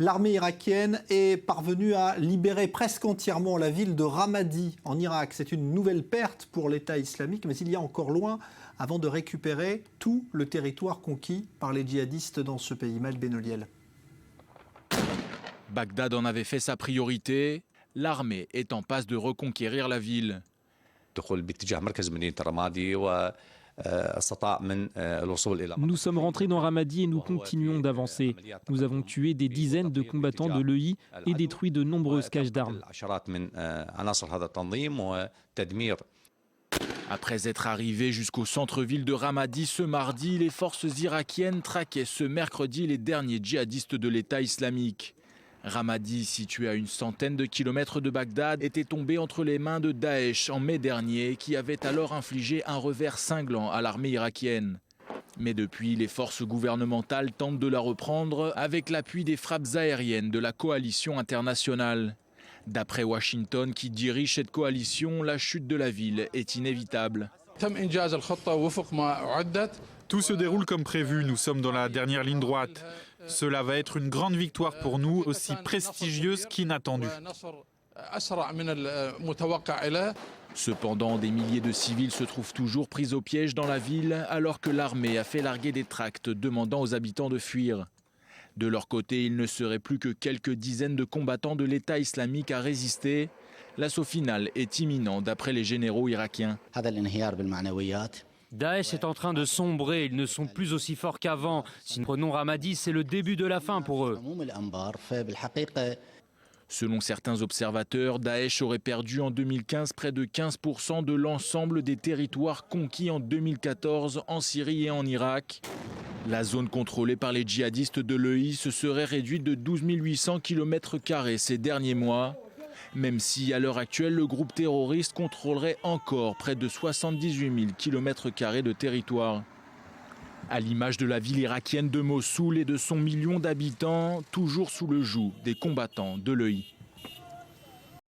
L'armée irakienne est parvenue à libérer presque entièrement la ville de Ramadi en Irak. C'est une nouvelle perte pour l'État islamique, mais il y a encore loin avant de récupérer tout le territoire conquis par les djihadistes dans ce pays. Maël Benoliel. Bagdad en avait fait sa priorité. L'armée est en passe de reconquérir la ville. Nous sommes rentrés dans Ramadi et nous continuons d'avancer. Nous avons tué des dizaines de combattants de l'EI et détruit de nombreuses caches d'armes. Après être arrivés jusqu'au centre-ville de Ramadi ce mardi, les forces irakiennes traquaient ce mercredi les derniers djihadistes de l'État islamique. Ramadi, situé à une centaine de kilomètres de Bagdad, était tombé entre les mains de Daesh en mai dernier, qui avait alors infligé un revers cinglant à l'armée irakienne. Mais depuis, les forces gouvernementales tentent de la reprendre avec l'appui des frappes aériennes de la coalition internationale. D'après Washington, qui dirige cette coalition, la chute de la ville est inévitable. Tout se déroule comme prévu, nous sommes dans la dernière ligne droite. Cela va être une grande victoire pour nous, aussi prestigieuse qu'inattendue. Cependant, des milliers de civils se trouvent toujours pris au piège dans la ville, alors que l'armée a fait larguer des tracts demandant aux habitants de fuir. De leur côté, il ne serait plus que quelques dizaines de combattants de l'État islamique à résister. L'assaut final est imminent d'après les généraux irakiens. Daesh est en train de sombrer, ils ne sont plus aussi forts qu'avant. Si nous prenons Ramadi, c'est le début de la fin pour eux. Selon certains observateurs, Daesh aurait perdu en 2015 près de 15% de l'ensemble des territoires conquis en 2014 en Syrie et en Irak. La zone contrôlée par les djihadistes de l'EI se serait réduite de 12 800 km² ces derniers mois. Même si, à l'heure actuelle, le groupe terroriste contrôlerait encore près de 78 000 km² de territoire. À l'image de la ville irakienne de Mossoul et de son million d'habitants, toujours sous le joug des combattants de l'EI.